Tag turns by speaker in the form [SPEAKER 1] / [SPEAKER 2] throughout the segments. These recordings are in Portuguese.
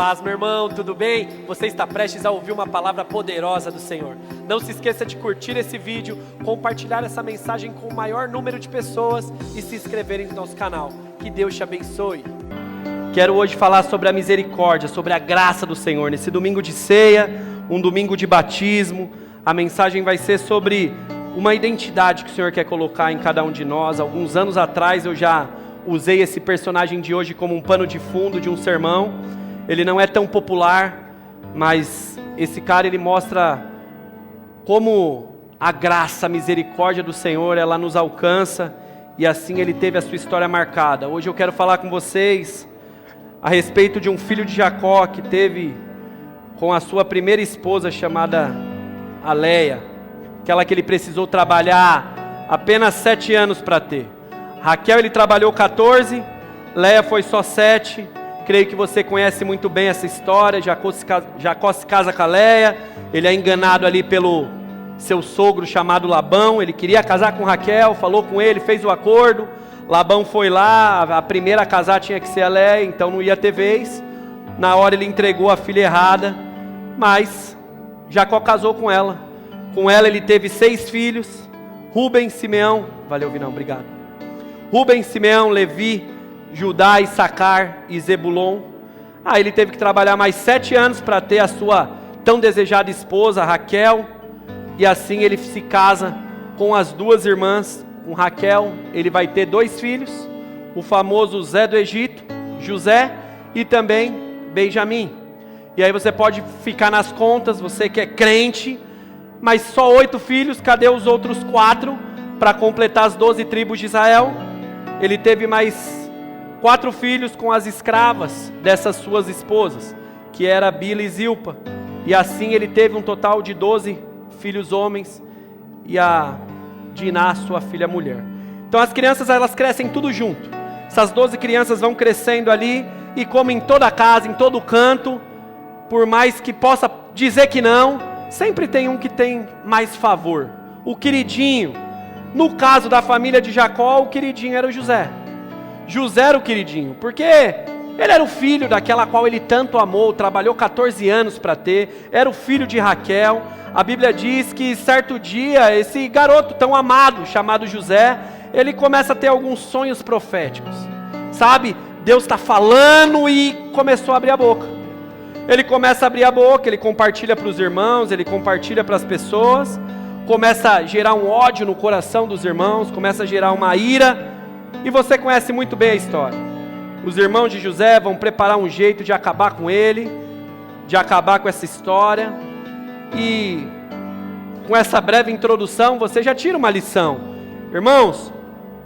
[SPEAKER 1] paz, meu irmão, tudo bem? Você está prestes a ouvir uma palavra poderosa do Senhor. Não se esqueça de curtir esse vídeo, compartilhar essa mensagem com o maior número de pessoas e se inscreverem no nosso canal. Que Deus te abençoe. Quero hoje falar sobre a misericórdia, sobre a graça do Senhor. Nesse domingo de ceia, um domingo de batismo, a mensagem vai ser sobre uma identidade que o Senhor quer colocar em cada um de nós. Alguns anos atrás eu já usei esse personagem de hoje como um pano de fundo de um sermão. Ele não é tão popular, mas esse cara ele mostra como a graça, a misericórdia do Senhor, ela nos alcança e assim ele teve a sua história marcada. Hoje eu quero falar com vocês a respeito de um filho de Jacó que teve com a sua primeira esposa chamada Léia, aquela que ele precisou trabalhar apenas 7 anos para ter. Raquel ele trabalhou 14, Léia foi só 7. Creio que você conhece muito bem essa história. Jacó se casa com a Léia, ele é enganado ali pelo seu sogro chamado Labão. Ele queria casar com Raquel, falou com ele, fez o acordo. Labão foi lá, a primeira a casar tinha que ser a Léia, então não ia ter vez. Na hora ele entregou a filha errada, mas Jacó casou com ela. Com ela ele teve 6 filhos, Rubem, Simeão, valeu Vinão, obrigado. Rubem, Simeão, Levi, Judá, Issacar e Zebulon. Aí ele teve que trabalhar mais 7 anos para ter a sua tão desejada esposa, Raquel. E assim ele se casa com as 2 irmãs. Com Raquel ele vai ter 2 filhos, o famoso Zé do Egito, José, e também Benjamim. E aí você pode ficar nas contas, você que é crente, mas só 8 filhos, cadê os outros 4 para completar as 12 tribos de Israel? Ele teve mais 4 filhos com as escravas dessas suas esposas, que era Bila e Zilpa. E assim ele teve um total de 12 filhos homens e a Diná, sua filha mulher. Então as crianças elas crescem tudo junto. Essas 12 crianças vão crescendo ali e como em toda casa, em todo canto, por mais que possa dizer que não, sempre tem um que tem mais favor. O queridinho. No caso da família de Jacó, o queridinho era o José. José era o queridinho, porque ele era o filho daquela qual ele tanto amou, trabalhou 14 anos para ter, era o filho de Raquel. A Bíblia diz que certo dia, esse garoto tão amado, chamado José, ele começa a ter alguns sonhos proféticos. Sabe, Deus está falando e começou a abrir a boca. Ele começa a abrir a boca, ele compartilha para os irmãos, ele compartilha para as pessoas, começa a gerar um ódio no coração dos irmãos, começa a gerar uma ira, e você conhece muito bem a história. Os irmãos de José vão preparar um jeito de acabar com ele, de acabar com essa história, e com essa breve introdução você já tira uma lição. Irmãos,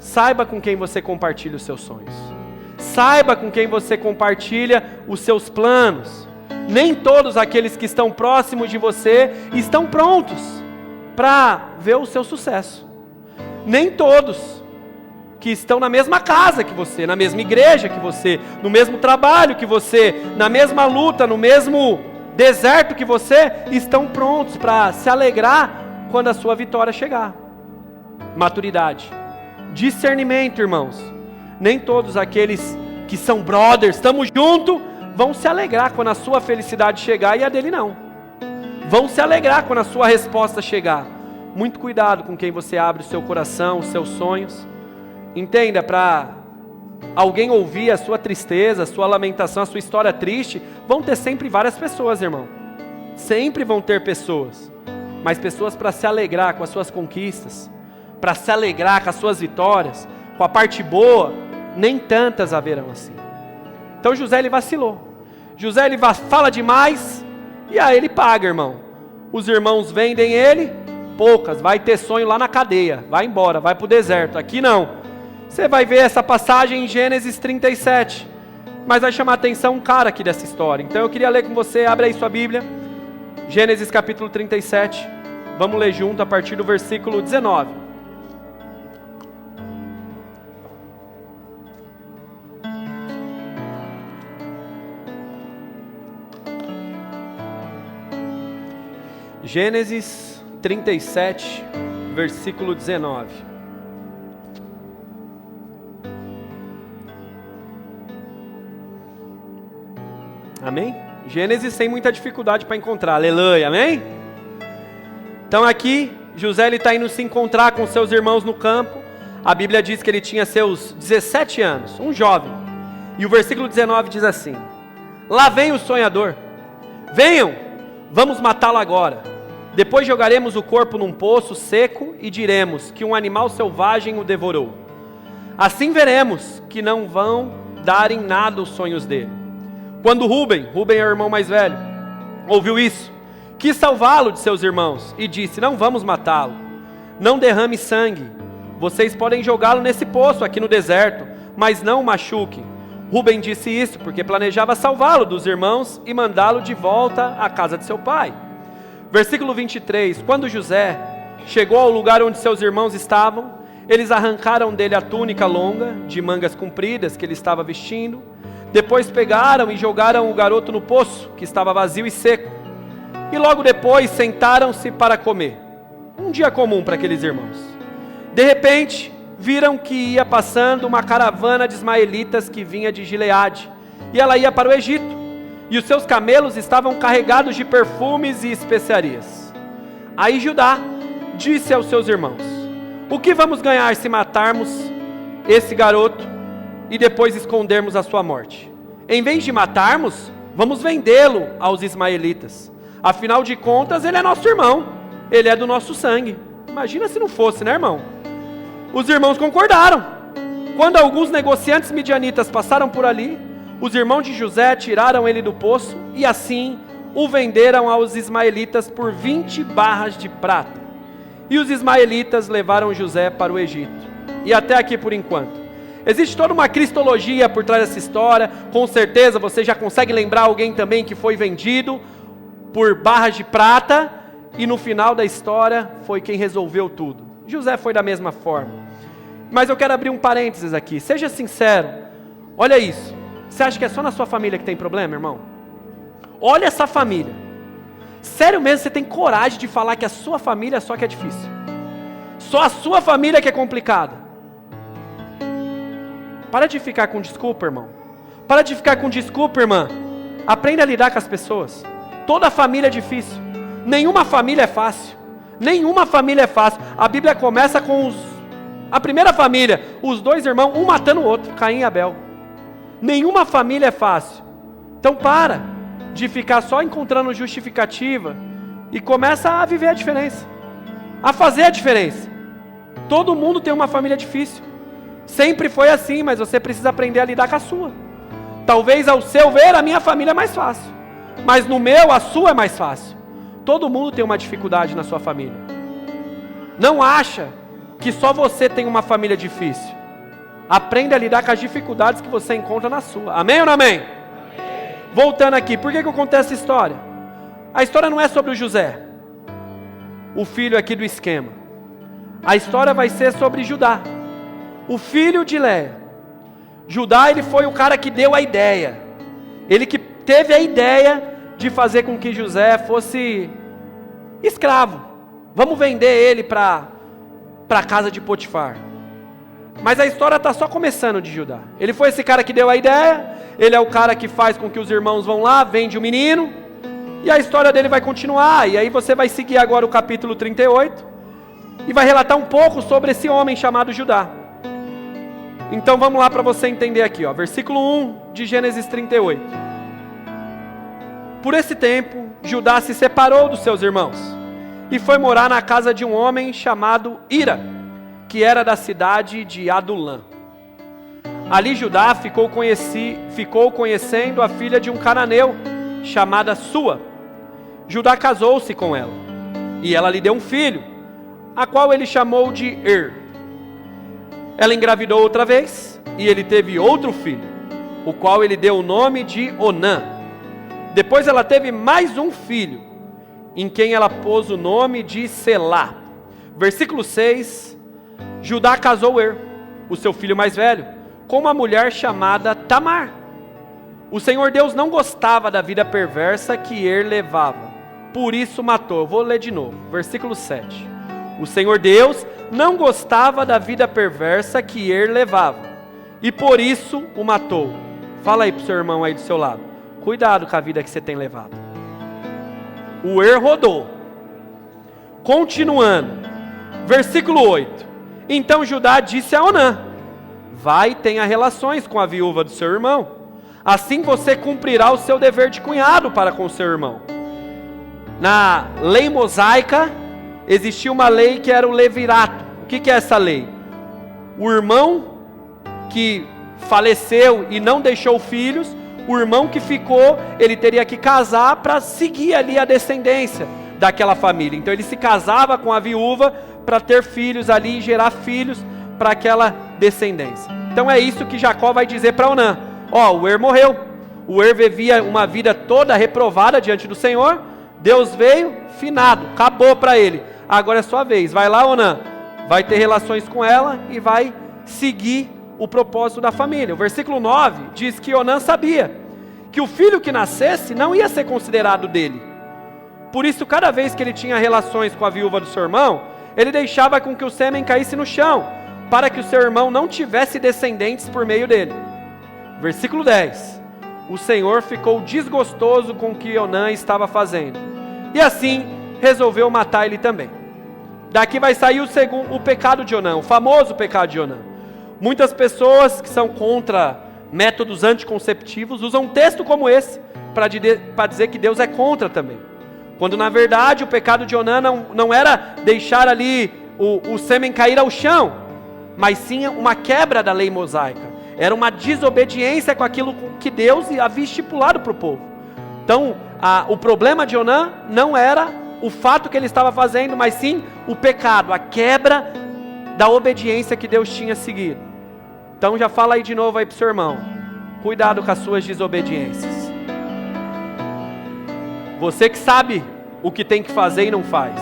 [SPEAKER 1] saiba com quem você compartilha os seus sonhos, saiba com quem você compartilha os seus planos. Nem todos aqueles que estão próximos de você estão prontos para ver o seu sucesso. Nem todos que estão na mesma casa que você, na mesma igreja que você, no mesmo trabalho que você, na mesma luta, no mesmo deserto que você, estão prontos para se alegrar quando a sua vitória chegar. Maturidade, discernimento, irmãos. Nem todos aqueles que são brothers, estamos juntos, vão se alegrar quando a sua felicidade chegar e a dele não. Vão se alegrar quando a sua resposta chegar. Muito cuidado com quem você abre o seu coração, os seus sonhos. Entenda, para alguém ouvir a sua tristeza, a sua lamentação, a sua história triste, vão ter sempre várias pessoas, irmão. Sempre vão ter pessoas. Mas pessoas para se alegrar com as suas conquistas, para se alegrar com as suas vitórias, com a parte boa, nem tantas haverão assim. Então José ele vacilou. José ele fala demais e aí ele paga, irmão. Os irmãos vendem ele, poucas, vai ter sonho lá na cadeia, vai embora, vai para o deserto. Aqui não. Você vai ver essa passagem em Gênesis 37. Mas vai chamar a atenção um cara aqui dessa história. Então eu queria ler com você, abre aí sua Bíblia. Gênesis capítulo 37. Vamos ler junto a partir do versículo 19. Gênesis 37, versículo 19. Amém? Gênesis sem muita dificuldade para encontrar, aleluia, amém? Então aqui, José está indo se encontrar com seus irmãos no campo. A Bíblia diz que ele tinha seus 17 anos, um jovem. E o versículo 19 diz assim: lá vem o sonhador, venham, vamos matá-lo agora. Depois jogaremos o corpo num poço seco e diremos que um animal selvagem o devorou. Assim veremos que não vão dar em nada os sonhos dele. Quando Rúben é o irmão mais velho, ouviu isso, quis salvá-lo de seus irmãos e disse: não vamos matá-lo, não derrame sangue, vocês podem jogá-lo nesse poço aqui no deserto, mas não o machuquem. Rúben disse isso porque planejava salvá-lo dos irmãos e mandá-lo de volta à casa de seu pai. Versículo 23, quando José chegou ao lugar onde seus irmãos estavam, eles arrancaram dele a túnica longa, de mangas compridas, que ele estava vestindo. Depois pegaram e jogaram o garoto no poço, que estava vazio e seco. E logo depois sentaram-se para comer. Um dia comum para aqueles irmãos. De repente, viram que ia passando uma caravana de ismaelitas que vinha de Gileade, e ela ia para o Egito, e os seus camelos estavam carregados de perfumes e especiarias. Aí Judá disse aos seus irmãos: o que vamos ganhar se matarmos esse garoto e depois escondermos a sua morte? Em vez de matarmos, vamos vendê-lo aos ismaelitas. Afinal de contas, ele é nosso irmão, ele é do nosso sangue. Imagina se não fosse, né, irmão? Os irmãos concordaram. Quando alguns negociantes midianitas passaram por ali, os irmãos de José tiraram ele do poço e assim o venderam aos ismaelitas por 20 barras de prata. E os ismaelitas levaram José para o Egito. E até aqui por enquanto. Existe toda uma cristologia por trás dessa história. Com certeza você já consegue lembrar alguém também que foi vendido por barras de prata e no final da história foi quem resolveu tudo. José foi da mesma forma. Mas eu quero abrir um parênteses aqui. Seja sincero. Olha isso. Você acha que é só na sua família que tem problema, irmão? Olha essa família. Sério mesmo, você tem coragem de falar que a sua família só que é difícil? Só a sua família que é complicada? Para de ficar com desculpa, irmão. Para de ficar com desculpa, irmã. Aprenda a lidar com as pessoas. Toda família é difícil. Nenhuma família é fácil. Nenhuma família é fácil. A Bíblia começa com a primeira família, os dois irmãos, um matando o outro, Caim e Abel. Nenhuma família é fácil. Então para de ficar só encontrando justificativa e começa a viver a diferença, a fazer a diferença. Todo mundo tem uma família difícil. Sempre foi assim, mas você precisa aprender a lidar com a sua. Talvez ao seu ver a minha família é mais fácil, mas no meu a sua é mais fácil. Todo mundo tem uma dificuldade na sua família. Não acha que só você tem uma família difícil. Aprenda a lidar com as dificuldades que você encontra na sua. Amém ou não amém? Amém. Voltando aqui, por que eu contei essa história? A história não é sobre o José, o filho aqui do esquema. A história vai ser sobre Judá, o filho de Léia. Judá, ele foi o cara que deu a ideia. Ele que teve a ideia de fazer com que José fosse escravo. Vamos vender ele para a casa de Potifar. Mas a história está só começando de Judá. Ele foi esse cara que deu a ideia. Ele é o cara que faz com que os irmãos vão lá, vende o menino. E a história dele vai continuar. E aí você vai seguir agora o capítulo 38. E vai relatar um pouco sobre esse homem chamado Judá. Então vamos lá para você entender aqui, ó, versículo 1 de Gênesis 38. Por esse tempo, Judá se separou dos seus irmãos e foi morar na casa de um homem chamado Ira, que era da cidade de Adulã. Ali Judá ficou conhecendo a filha de um cananeu, chamada Sua. Judá casou-se com ela, e ela lhe deu um filho, a qual ele chamou de Ela engravidou outra vez, e ele teve outro filho, o qual ele deu o nome de Onã. Depois ela teve mais um filho, em quem ela pôs o nome de Selá. Versículo 6, Judá casou o seu filho mais velho, com uma mulher chamada Tamar. O Senhor Deus não gostava da vida perversa que levava, por isso matou. Eu vou ler de novo, versículo 7. O Senhor Deus não gostava da vida perversa que levava, e por isso o matou. Fala aí para o seu irmão aí do seu lado. Cuidado com a vida que você tem levado. O rodou. Continuando. Versículo 8. Então Judá disse a Onã: vai e tenha relações com a viúva do seu irmão. Assim você cumprirá o seu dever de cunhado para com seu irmão. Na lei mosaica, existia uma lei que era o levirato. O que é essa lei? O irmão que faleceu e não deixou filhos, o irmão que ficou, ele teria que casar para seguir ali a descendência daquela família. Então ele se casava com a viúva para ter filhos ali e gerar filhos para aquela descendência. Então é isso que Jacó vai dizer para Onã. O morreu. O vivia uma vida toda reprovada diante do Senhor. Deus veio, finado, acabou para ele. Agora é sua vez. Vai lá, Onã. Vai ter relações com ela e vai seguir o propósito da família. O versículo 9 diz que Onã sabia que o filho que nascesse não ia ser considerado dele. Por isso, cada vez que ele tinha relações com a viúva do seu irmão, ele deixava com que o sêmen caísse no chão, para que o seu irmão não tivesse descendentes por meio dele. Versículo 10. O Senhor ficou desgostoso com o que Onã estava fazendo, e assim resolveu matar ele também. Daqui vai sair o pecado de Onã, o famoso pecado de Onã. Muitas pessoas que são contra métodos anticonceptivos usam um texto como esse para dizer que Deus é contra também. Quando na verdade o pecado de Onã não era deixar ali o sêmen cair ao chão, mas sim uma quebra da lei mosaica. Era uma desobediência com aquilo que Deus havia estipulado para o povo. Então o problema de Onã não era o fato que ele estava fazendo, mas sim o pecado, a quebra da obediência que Deus tinha seguido. Então já fala aí de novo aí para o seu irmão. Cuidado com as suas desobediências. Você que sabe o que tem que fazer e não faz.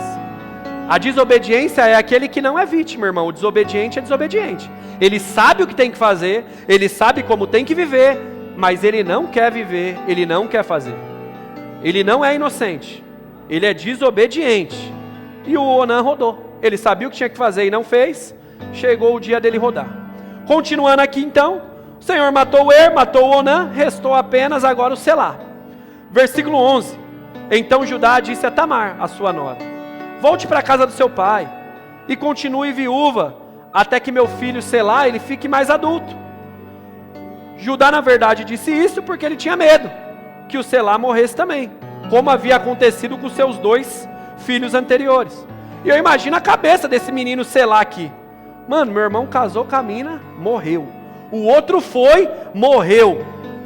[SPEAKER 1] A desobediência é aquele que não é vítima, irmão. O desobediente é desobediente. Ele sabe o que tem que fazer, ele sabe como tem que viver, mas ele não quer viver, ele não quer fazer. Ele não é inocente, ele é desobediente. E o Onã rodou. Ele sabia o que tinha que fazer e não fez. Chegou o dia dele rodar. Continuando aqui então, o Senhor matou o matou o Onã, restou apenas agora o Selá. Versículo 11. Então Judá disse a Tamar, a sua nora: volte para a casa do seu pai e continue viúva até que meu filho Selá ele fique mais adulto. Judá na verdade disse isso porque ele tinha medo que o Selá morresse também, como havia acontecido com seus 2 filhos anteriores. E eu imagino a cabeça desse menino Selá aqui. Mano, meu irmão casou com a mina, morreu. O outro foi, morreu.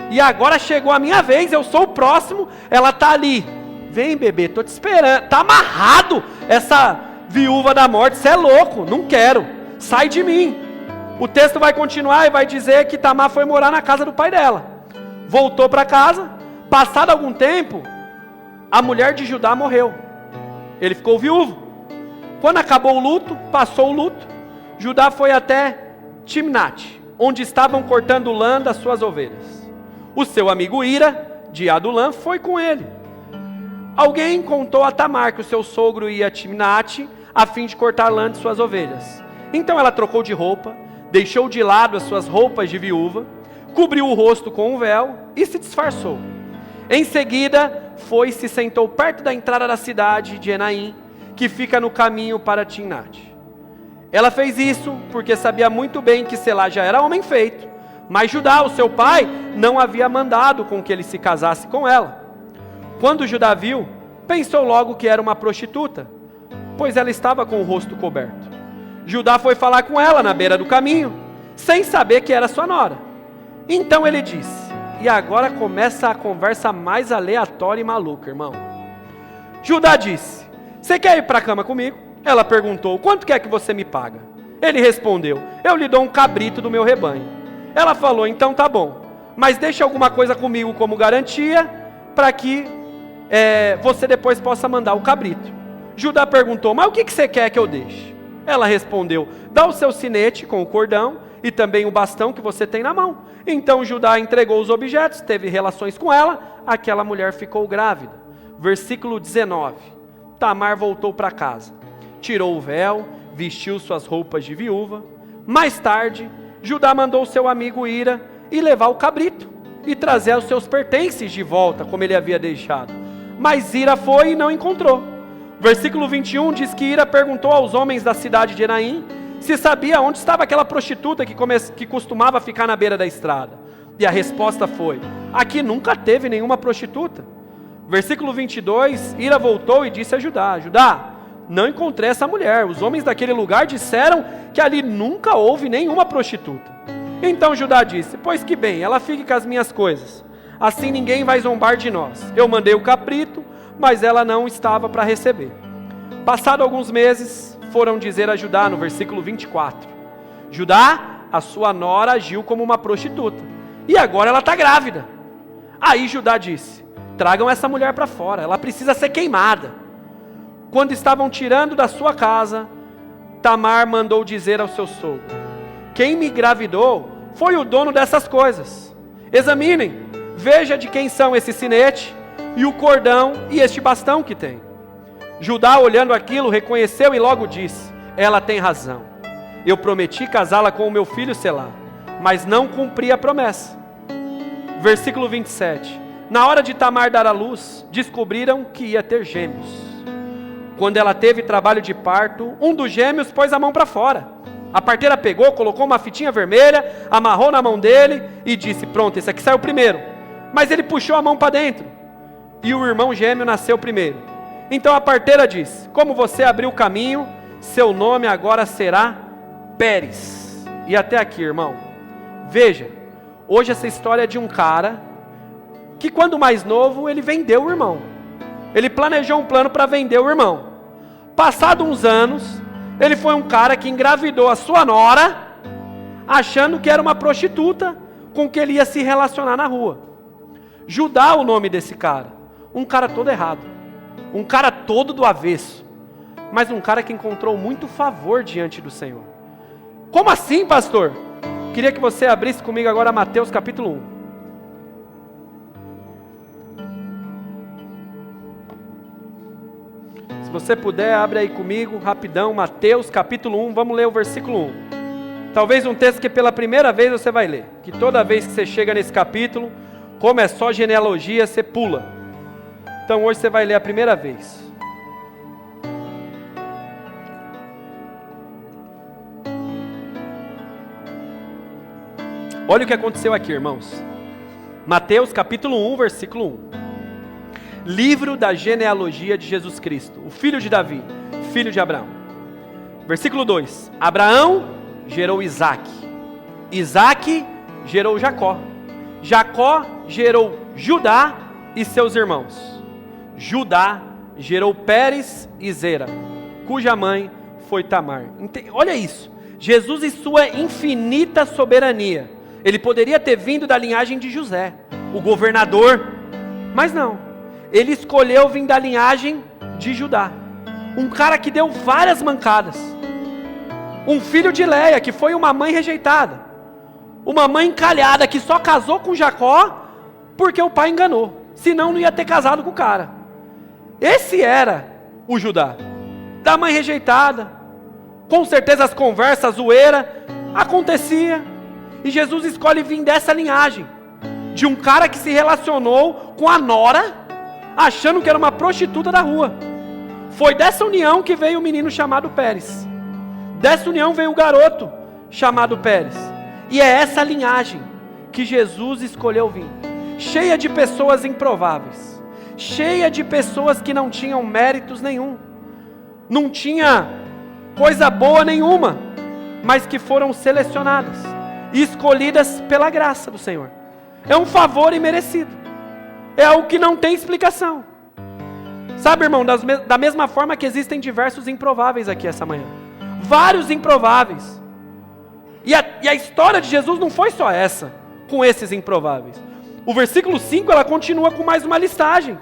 [SPEAKER 1] E agora chegou a minha vez, eu sou o próximo, ela tá ali. Vem, bebê, tô te esperando. Tá amarrado essa viúva da morte, você é louco, não quero. Sai de mim. O texto vai continuar e vai dizer que Tamar foi morar na casa do pai dela. Voltou para casa, passado algum tempo, a mulher de Judá morreu. Ele ficou viúvo. Quando acabou o luto, passou o luto, Judá foi até Timnate, onde estavam cortando lã das suas ovelhas. O seu amigo Ira, de Adulã, foi com ele. Alguém contou a Tamar que o seu sogro ia a Timnate a fim de cortar lã de suas ovelhas. Então ela trocou de roupa, deixou de lado as suas roupas de viúva, cobriu o rosto com um véu e se disfarçou. Em seguida, foi e se sentou perto da entrada da cidade de Enaim, que fica no caminho para Timnate. Ela fez isso porque sabia muito bem que Selá já era homem feito, mas Judá, o seu pai, não havia mandado com que ele se casasse com ela. Quando Judá viu, pensou logo que era uma prostituta, pois ela estava com o rosto coberto. Judá foi falar com ela na beira do caminho, sem saber que era sua nora. Então ele disse, e agora começa a conversa mais aleatória e maluca, irmão. Judá disse: você quer ir para a cama comigo? Ela perguntou: quanto quer que você me paga? Ele respondeu: eu lhe dou um cabrito do meu rebanho. Ela falou: então tá bom, mas deixe alguma coisa comigo como garantia, para que você depois possa mandar o cabrito. Judá perguntou: mas o que você quer que eu deixe? Ela respondeu: dá o seu sinete com o cordão e também o bastão que você tem na mão. Então Judá entregou os objetos, teve relações com ela, aquela mulher ficou grávida. Versículo 19. Tamar voltou para casa, tirou o véu, vestiu suas roupas de viúva. Mais tarde, Judá mandou seu amigo Ira ir levar o cabrito. e trazer os seus pertences de volta, como ele havia deixado. Mas Ira foi e não encontrou. Versículo 21 diz que Ira perguntou aos homens da cidade de Enaim se sabia onde estava aquela prostituta que costumava ficar na beira da estrada. E a resposta foi: aqui nunca teve nenhuma prostituta. Versículo 22, Ira voltou e disse a Judá: Judá, não encontrei essa mulher. Os homens daquele lugar disseram que ali nunca houve nenhuma prostituta. Então Judá disse: pois que bem, ela fique com as minhas coisas. Assim ninguém vai zombar de nós. Eu mandei o cabrito, mas ela não estava para receber. Passado alguns meses, foram dizer a Judá no versículo 24: Judá, a sua nora agiu como uma prostituta, e agora ela está grávida. Aí Judá disse: tragam essa mulher para fora, ela precisa ser queimada. Quando estavam tirando da sua casa, Tamar mandou dizer ao seu sogro: quem me engravidou foi o dono dessas coisas. Examinem, veja de quem são esse sinete, e o cordão e este bastão que tem. Judá, olhando aquilo, reconheceu e logo disse: ela tem razão. Eu prometi casá-la com o meu filho Selá, mas não cumpri a promessa. Versículo 27. Na hora de Tamar dar à luz, descobriram que ia ter gêmeos. Quando ela teve trabalho de parto, um dos gêmeos pôs a mão para fora. A parteira pegou, colocou uma fitinha vermelha, amarrou na mão dele e disse: pronto, esse aqui saiu primeiro. Mas ele puxou a mão para dentro, e o irmão gêmeo nasceu primeiro. Então a parteira disse: como você abriu o caminho, seu nome agora será Pérez. E até aqui, irmão. Veja, hoje essa história é de um cara que, quando mais novo, ele vendeu o irmão. Ele planejou um plano para vender o irmão. Passado uns anos, ele foi um cara que engravidou a sua nora, achando que era uma prostituta com que ele ia se relacionar na rua. Judá, o nome desse cara. Um cara todo errado. Um cara todo do avesso. Mas um cara que encontrou muito favor diante do Senhor. Como assim, pastor? Queria que você abrisse comigo agora Mateus capítulo 1. Se você puder, abre aí comigo, rapidão, Mateus capítulo 1, vamos ler o versículo 1. Talvez um texto que pela primeira vez você vai ler. Que toda vez que você chega nesse capítulo, como é só genealogia, você pula. Então hoje você vai ler a primeira vez. Olha o que aconteceu aqui, irmãos. Mateus capítulo 1, versículo 1. Livro da genealogia de Jesus Cristo, o filho de Davi, filho de Abraão. Versículo 2. Abraão gerou Isaque. Isaque gerou Jacó. Jacó gerou Judá e seus irmãos. Judá gerou Pérez e Zera, cuja mãe foi Tamar. Olha isso. Jesus, em sua infinita soberania, ele poderia ter vindo da linhagem de José, o governador, mas não. Ele escolheu vir da linhagem de Judá, um cara que deu várias mancadas, um filho de Leia, que foi uma mãe rejeitada, uma mãe encalhada, que só casou com Jacó porque o pai enganou, senão não ia ter casado com o cara. Esse era o Judá, da mãe rejeitada. Com certeza as conversas, a zoeira acontecia, e Jesus escolhe vir dessa linhagem, de um cara que se relacionou com a nora, achando que era uma prostituta da rua. Foi dessa união que veio o menino chamado Pérez. Dessa união veio o garoto chamado Pérez. E é essa linhagem que Jesus escolheu vir, cheia de pessoas improváveis, cheia de pessoas que não tinham méritos nenhum, não tinha coisa boa nenhuma, mas que foram selecionadas e escolhidas pela graça do Senhor. É um favor imerecido, é algo que não tem explicação. Sabe, irmão, da mesma forma que existem diversos improváveis aqui essa manhã, vários improváveis, e a história de Jesus não foi só essa, com esses improváveis. O versículo 5, ela continua com mais uma listagem.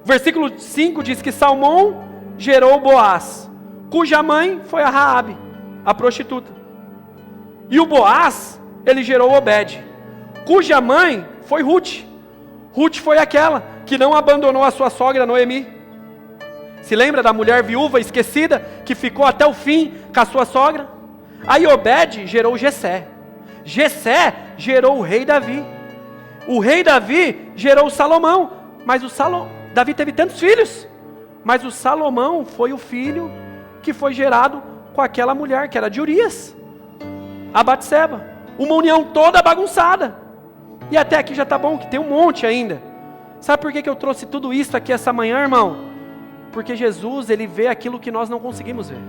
[SPEAKER 1] O versículo 5 diz que Salmão gerou Boaz, cuja mãe foi a Raabe, a prostituta. E o Boaz, ele gerou Obed, cuja mãe foi Ruth. Ruth foi aquela que não abandonou a sua sogra Noemi. Se lembra da mulher viúva esquecida, que ficou até o fim com a sua sogra? Aí Obed gerou Jessé. Jessé gerou o rei Davi. O rei Davi gerou Salomão, mas Davi teve tantos filhos, mas o Salomão foi o filho que foi gerado com aquela mulher, que era de Urias, a Batseba. Uma união toda bagunçada. E até aqui já está bom, que tem um monte ainda. Sabe por que eu trouxe tudo isso aqui essa manhã, irmão? Porque Jesus, Ele vê aquilo que nós não conseguimos ver.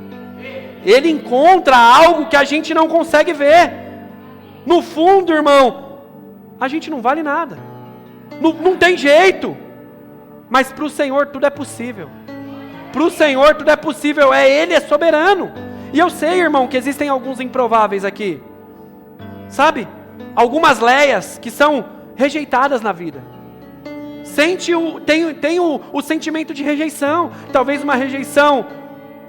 [SPEAKER 1] Ele encontra algo que a gente não consegue ver. No fundo, irmão, a gente não vale nada. Não tem jeito. Mas para o Senhor tudo é possível. Para o Senhor tudo é possível. Ele é soberano. E eu sei, irmão, que existem alguns improváveis aqui. Sabe? Algumas Leias que são rejeitadas na vida. Tem o sentimento de rejeição. Talvez uma rejeição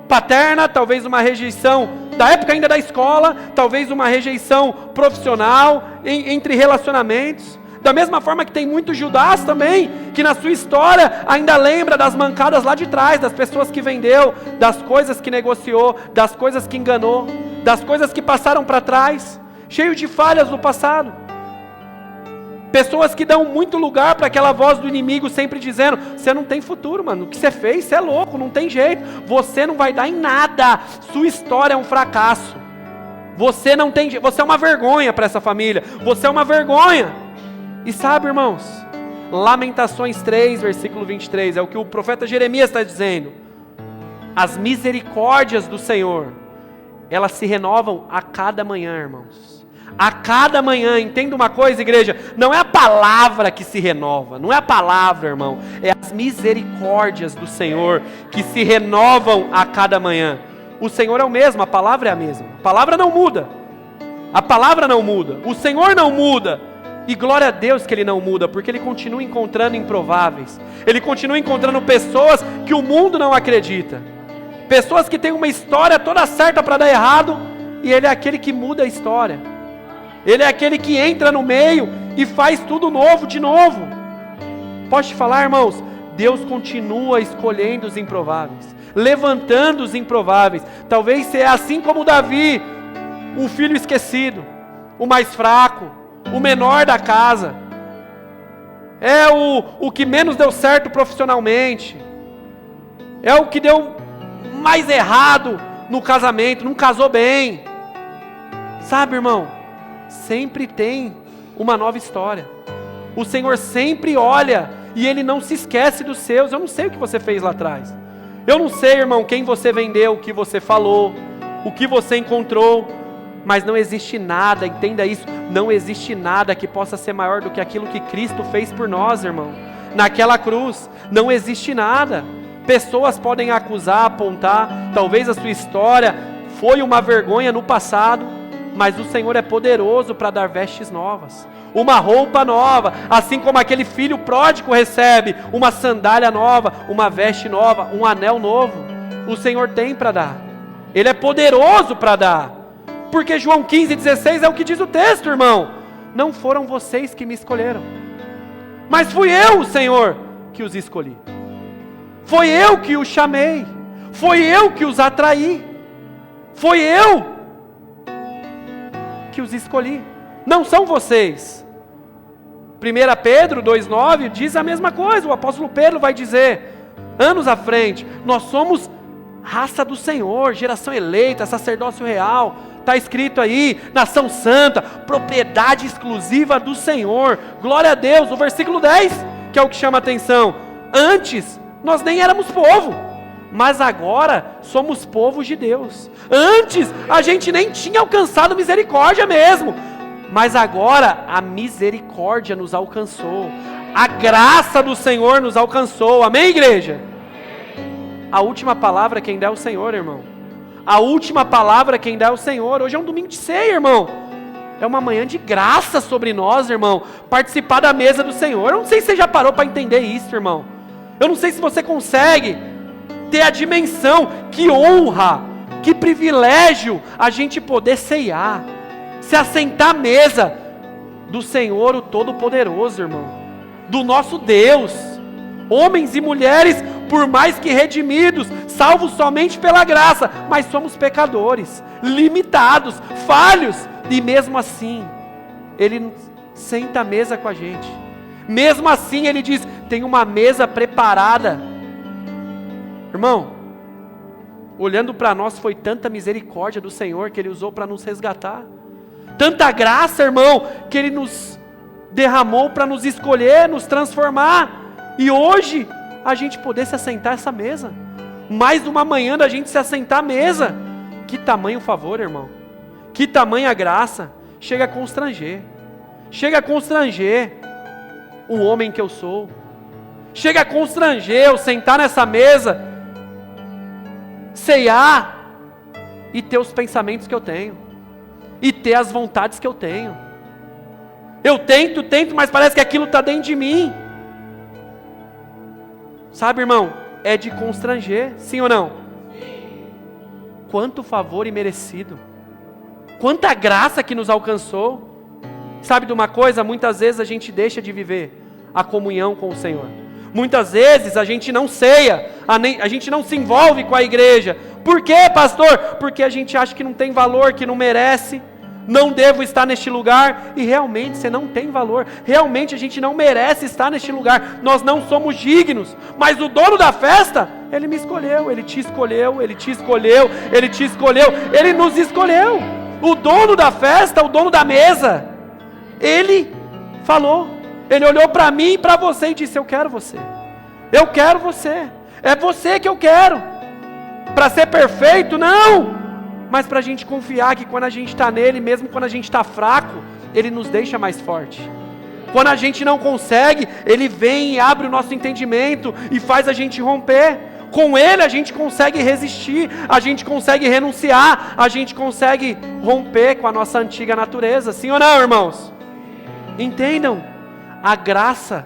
[SPEAKER 1] paterna, talvez uma rejeição da época ainda da escola, talvez uma rejeição profissional, entre relacionamentos. Da mesma forma que tem muitos Judás também, que na sua história ainda lembra das mancadas lá de trás, das pessoas que vendeu, das coisas que negociou, das coisas que enganou, das coisas que passaram para trás, cheio de falhas no passado. Pessoas que dão muito lugar para aquela voz do inimigo sempre dizendo: você não tem futuro, mano, o que você fez, você é louco, não tem jeito, você não vai dar em nada, sua história é um fracasso, você não tem jeito, você é uma vergonha para essa família, você é uma vergonha. E sabe, irmãos, Lamentações 3, versículo 23, é o que o profeta Jeremias está dizendo: as misericórdias do Senhor, elas se renovam a cada manhã, irmãos. A cada manhã. Entenda uma coisa, igreja, não é a palavra que se renova, não é a palavra, irmão, é as misericórdias do Senhor que se renovam a cada manhã. O Senhor é o mesmo, a palavra é a mesma, a palavra não muda, a palavra não muda, o Senhor não muda. E glória a Deus que Ele não muda, porque Ele continua encontrando improváveis, Ele continua encontrando pessoas que o mundo não acredita, pessoas que têm uma história toda certa para dar errado, e Ele é aquele que muda a história. Ele é aquele que entra no meio e faz tudo novo de novo. Posso te falar, irmãos, Deus continua escolhendo os improváveis, levantando os improváveis. Talvez seja assim como Davi, o filho esquecido, o mais fraco, o menor da casa, é o que menos deu certo profissionalmente, é o que deu mais errado no casamento, não casou bem. Sabe, irmão, sempre tem uma nova história. O Senhor sempre olha e Ele não se esquece dos seus. Eu não sei o que você fez lá atrás, eu não sei, irmão, quem você vendeu, o que você falou, o que você encontrou, mas não existe nada, entenda isso, não existe nada que possa ser maior do que aquilo que Cristo fez por nós, irmão, naquela cruz. Não existe nada. Pessoas podem acusar, apontar, talvez a sua história foi uma vergonha no passado, mas o Senhor é poderoso para dar vestes novas, uma roupa nova, assim como aquele filho pródigo recebe uma sandália nova, uma veste nova, um anel novo. O Senhor tem para dar, Ele é poderoso para dar, porque João 15,16 é o que diz o texto, irmão: não foram vocês que me escolheram, mas fui eu, o Senhor, que os escolhi, foi eu que os chamei, foi eu que os atraí, foi eu que os escolhi, não são vocês. 1 Pedro 2,9 diz a mesma coisa. O apóstolo Pedro vai dizer, anos à frente: nós somos raça do Senhor, geração eleita, sacerdócio real, está escrito aí, nação santa, propriedade exclusiva do Senhor. Glória a Deus. O versículo 10, que é o que chama a atenção: antes nós nem éramos povo, mas agora somos povos de Deus. Antes a gente nem tinha alcançado misericórdia mesmo, mas agora a misericórdia nos alcançou, a graça do Senhor nos alcançou. Amém, igreja? A última palavra quem dá é o Senhor, irmão. A última palavra quem dá é o Senhor. Hoje é um domingo de ceia, irmão. É uma manhã de graça sobre nós, irmão, participar da mesa do Senhor. Eu não sei se você já parou para entender isso, irmão. Eu não sei se você consegue ter a dimensão, que honra, que privilégio a gente poder ceiar, se assentar à mesa do Senhor, o Todo-Poderoso, irmão, do nosso Deus. Homens e mulheres, por mais que redimidos, salvos somente pela graça, mas somos pecadores, limitados, falhos, e mesmo assim, Ele senta à mesa com a gente. Mesmo assim ele diz, tem uma mesa preparada. Irmão, olhando para nós, foi tanta misericórdia do Senhor que Ele usou para nos resgatar. Tanta graça, irmão, que Ele nos derramou para nos escolher, nos transformar. E hoje, a gente poder se assentar a essa mesa. Mais uma manhã da gente se assentar à mesa. Que tamanho favor, irmão. Que tamanha graça. Chega a constranger. Chega a constranger o homem que eu sou. Chega a constranger eu sentar nessa mesa, ceiar e ter os pensamentos que eu tenho, e ter as vontades que eu tenho. Eu tento, mas parece que aquilo está dentro de mim. Sabe, irmão, é de constranger, sim ou não? Quanto favor imerecido, quanta graça que nos alcançou. Sabe de uma coisa? Muitas vezes a gente deixa de viver a comunhão com o Senhor. Muitas vezes a gente não ceia, a gente não se envolve com a igreja. Por quê, pastor? Porque a gente acha que não tem valor, que não merece, não devo estar neste lugar. E realmente você não tem valor, realmente a gente não merece estar neste lugar, nós não somos dignos. Mas o dono da festa, Ele me escolheu, Ele te escolheu, Ele te escolheu, Ele te escolheu, Ele nos escolheu. O dono da festa, o dono da mesa, Ele falou, Ele olhou para mim e para você e disse, eu quero você, eu quero você, é você que eu quero. Para ser perfeito, não, mas para a gente confiar que quando a gente está nele, mesmo quando a gente está fraco, Ele nos deixa mais forte. Quando a gente não consegue, Ele vem e abre o nosso entendimento e faz a gente romper. Com Ele a gente consegue resistir, a gente consegue renunciar, a gente consegue romper com a nossa antiga natureza, sim ou não, irmãos? Entendam, a graça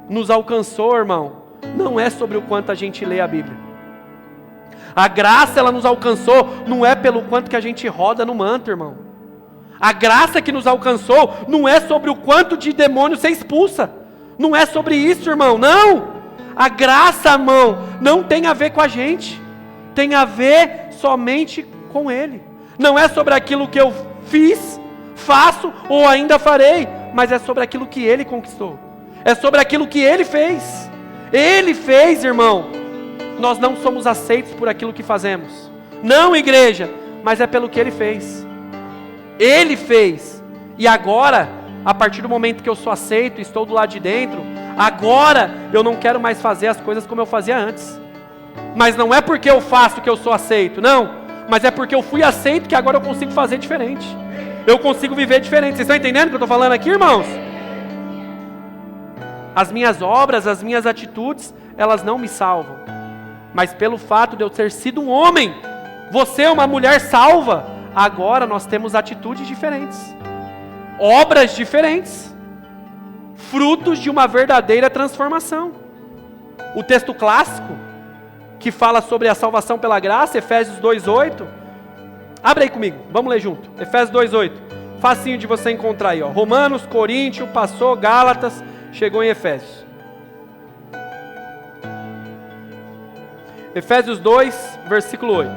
[SPEAKER 1] nos alcançou, irmão, não é sobre o quanto a gente lê a Bíblia. A graça, ela nos alcançou, não é pelo quanto que a gente roda no manto, irmão. A graça que nos alcançou, não é sobre o quanto de demônio você expulsa. Não é sobre isso, irmão, não. A graça, irmão, não tem a ver com a gente. Tem a ver somente com Ele. Não é sobre aquilo que eu fiz, faço ou ainda farei, mas é sobre aquilo que Ele conquistou. É sobre aquilo que Ele fez. Ele fez, irmão. Nós não somos aceitos por aquilo que fazemos. Não, igreja, mas é pelo que Ele fez. Ele fez. E agora, a partir do momento que eu sou aceito, estou do lado de dentro, agora eu não quero mais fazer as coisas como eu fazia antes. Mas não é porque eu faço que eu sou aceito, não. Mas é porque eu fui aceito que agora eu consigo fazer diferente. Eu consigo viver diferente. Vocês estão entendendo o que eu estou falando aqui, irmãos? As minhas obras, as minhas atitudes, elas não me salvam. Mas pelo fato de eu ter sido um homem, você é uma mulher salva, agora nós temos atitudes diferentes, obras diferentes, frutos de uma verdadeira transformação. O texto clássico, que fala sobre a salvação pela graça, Efésios 2:8, abre aí comigo, vamos ler junto, Efésios 2:8, facinho de você encontrar aí, ó. Romanos, Coríntios, passou, Gálatas, chegou em Efésios. Efésios 2, versículo 8.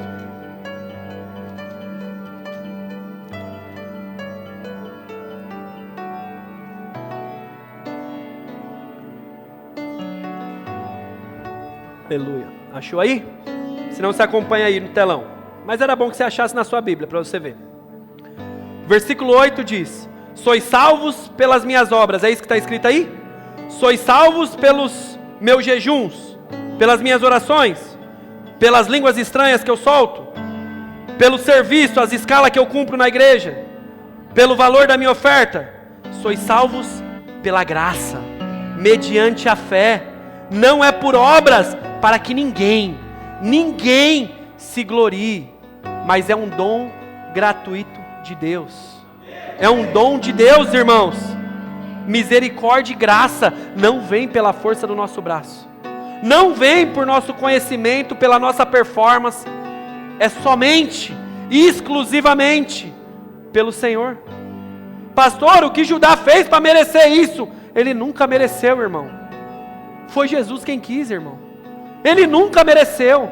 [SPEAKER 1] Aleluia. Achou aí? Se não, você acompanha aí no telão. Mas era bom que você achasse na sua Bíblia, para você ver. Versículo 8 diz: sois salvos pelas minhas obras. É isso que está escrito aí? Sois salvos pelos meus jejuns, pelas minhas orações, pelas línguas estranhas que eu solto, pelo serviço, as escalas que eu cumpro na igreja, pelo valor da minha oferta. Sois salvos pela graça, mediante a fé. Não é por obras, para que ninguém se glorie, mas é um dom gratuito de Deus. É um dom de Deus, irmãos. Misericórdia e graça não vem pela força do nosso braço, não vem por nosso conhecimento, pela nossa performance, é somente, exclusivamente pelo Senhor. Pastor, o que Judá fez para merecer isso? Ele nunca mereceu, irmão. Foi Jesus quem quis, irmão. Ele nunca mereceu.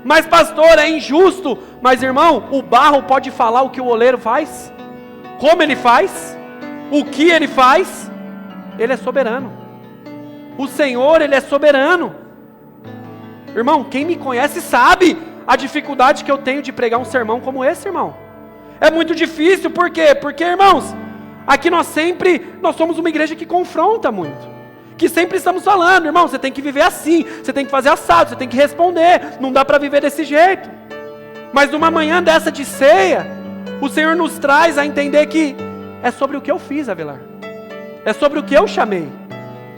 [SPEAKER 1] Mas pastor, é injusto. Mas irmão, o barro pode falar o que o oleiro faz? Como ele faz? O que Ele faz? Ele é soberano. O Senhor, Ele é soberano. Irmão, quem me conhece sabe a dificuldade que eu tenho de pregar um sermão como esse, irmão. É muito difícil, por quê? Porque, irmãos, aqui nós somos uma igreja que confronta muito. Que sempre estamos falando, irmão, você tem que viver assim, você tem que fazer assado, você tem que responder, não dá para viver desse jeito. Mas numa manhã dessa de ceia, o Senhor nos traz a entender que é sobre o que eu fiz, Avelar. É sobre o que eu chamei.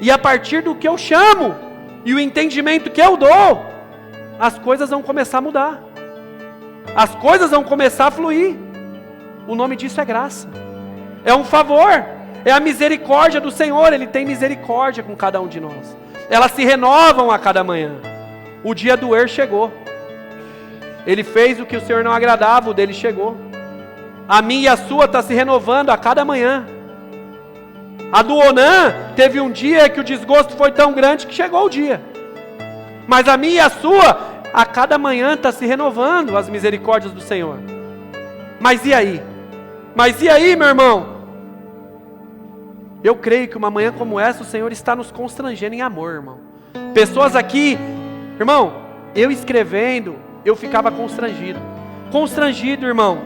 [SPEAKER 1] E a partir do que eu chamo, e o entendimento que eu dou, as coisas vão começar a mudar. As coisas vão começar a fluir. O nome disso é graça. É um favor. É a misericórdia do Senhor. Ele tem misericórdia com cada um de nós. Elas se renovam a cada manhã. O dia do chegou. Ele fez o que o Senhor não agradava, o dele chegou. A minha e a sua está se renovando a cada manhã. A do Onan teve um dia que o desgosto foi tão grande que chegou o dia. Mas a minha e a sua, a cada manhã está se renovando as misericórdias do Senhor. Mas e aí? Mas e aí, meu irmão? Eu creio que uma manhã como essa, o Senhor está nos constrangendo em amor, irmão. Pessoas aqui, irmão, eu escrevendo, eu ficava constrangido. Constrangido, irmão.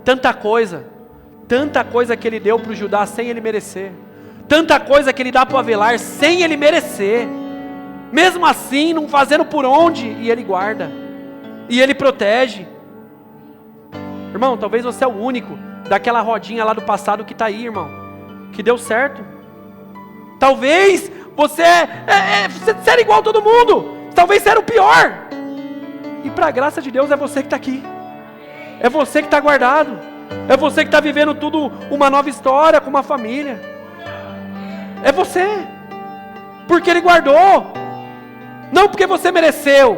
[SPEAKER 1] Tanta coisa que ele deu para o Judá sem ele merecer. Tanta coisa que ele dá para o Avelar sem ele merecer. Mesmo assim, não fazendo por onde, e ele guarda. E ele protege. Irmão, talvez você é o único daquela rodinha lá do passado que está aí, irmão. Que deu certo. Talvez você você era igual a todo mundo. Talvez você era o pior. E para a graça de Deus é você que está aqui. É você que está guardado. É você que está vivendo tudo uma nova história com uma família. É você. Porque Ele guardou. Não porque você mereceu,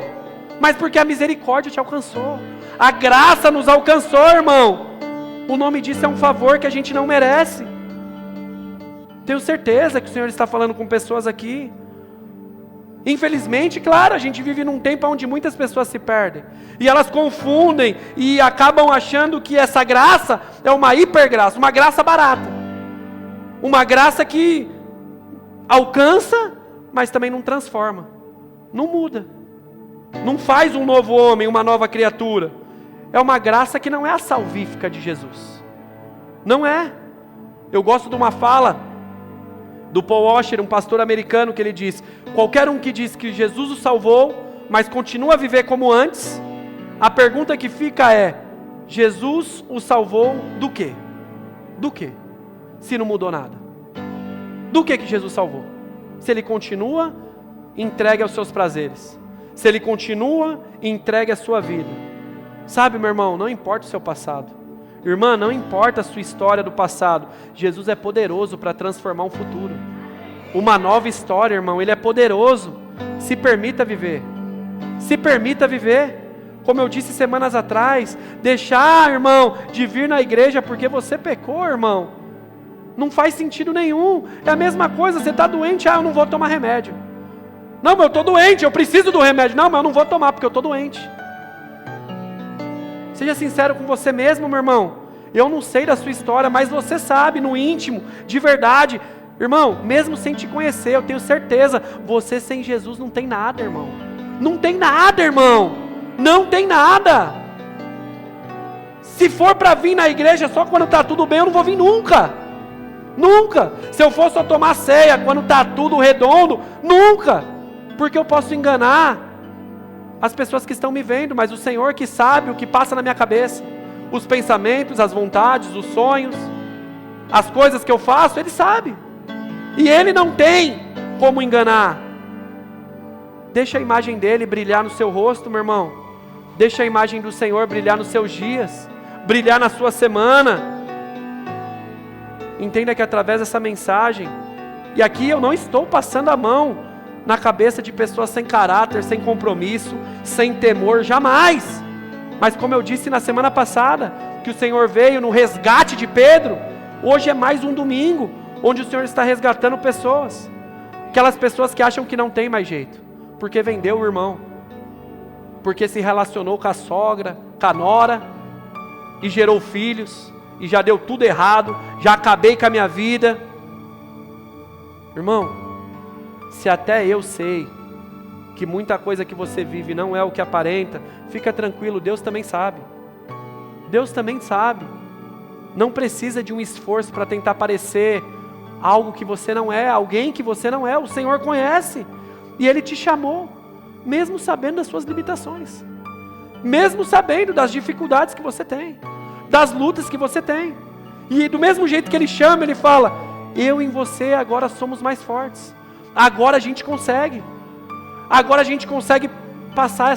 [SPEAKER 1] mas porque a misericórdia te alcançou. A graça nos alcançou, irmão. O nome disso é um favor que a gente não merece. Tenho certeza que o Senhor está falando com pessoas aqui. Infelizmente, claro, a gente vive num tempo onde muitas pessoas se perdem. E elas confundem e acabam achando que essa graça é uma hipergraça, uma graça barata. Uma graça que alcança, mas também não transforma. Não muda. Não faz um novo homem, uma nova criatura. É uma graça que não é a salvífica de Jesus. Não é. Eu gosto de uma fala do Paul Washer, um pastor americano, que ele diz: qualquer um que diz que Jesus o salvou, mas continua a viver como antes, a pergunta que fica é: Jesus o salvou do quê? Do quê? Se não mudou nada. Do que Jesus salvou? Se ele continua entregue aos seus prazeres. Se ele continua entregue à sua vida. Sabe, meu irmão, não importa o seu passado. Irmã, não importa a sua história do passado. Jesus é poderoso para transformar um futuro. Uma nova história, irmão. Ele é poderoso. Se permita viver. Se permita viver. Como eu disse semanas atrás, deixar, irmão, de vir na igreja porque você pecou, irmão, não faz sentido nenhum. É a mesma coisa, você está doente, eu não vou tomar remédio. Não, mas eu estou doente, eu preciso do remédio. Não, mas eu não vou tomar porque eu estou doente. Seja sincero com você mesmo, meu irmão. Eu não sei da sua história, mas você sabe no íntimo, de verdade. Irmão, mesmo sem te conhecer, eu tenho certeza, você sem Jesus não tem nada, irmão. Não tem nada, irmão. Não tem nada. Se for para vir na igreja só quando está tudo bem, eu não vou vir nunca. Nunca. Se eu for só tomar ceia quando está tudo redondo, nunca. Porque eu posso enganar as pessoas que estão me vendo, mas o Senhor que sabe o que passa na minha cabeça, os pensamentos, as vontades, os sonhos, as coisas que eu faço, Ele sabe. E Ele não tem como enganar. Deixa a imagem dEle brilhar no seu rosto, meu irmão. Deixa a imagem do Senhor brilhar nos seus dias, brilhar na sua semana. Entenda que através dessa mensagem, e aqui eu não estou passando a mão na cabeça de pessoas sem caráter, sem compromisso, sem temor, jamais. Mas como eu disse na semana passada, que o Senhor veio no resgate de Pedro, hoje é mais um domingo, onde o Senhor está resgatando pessoas. Aquelas pessoas que acham que não tem mais jeito, porque vendeu o irmão, porque se relacionou com a sogra, com a nora, e gerou filhos, e já deu tudo errado, já acabei com a minha vida. Irmão, se até eu sei que muita coisa que você vive não é o que aparenta, fica tranquilo, Deus também sabe. Deus também sabe. Não precisa de um esforço para tentar parecer algo que você não é, alguém que você não é. O Senhor conhece e Ele te chamou, mesmo sabendo das suas limitações, mesmo sabendo das dificuldades que você tem, das lutas que você tem. E do mesmo jeito que Ele chama, Ele fala: eu em você agora somos mais fortes. Agora a gente consegue. Agora a gente consegue passar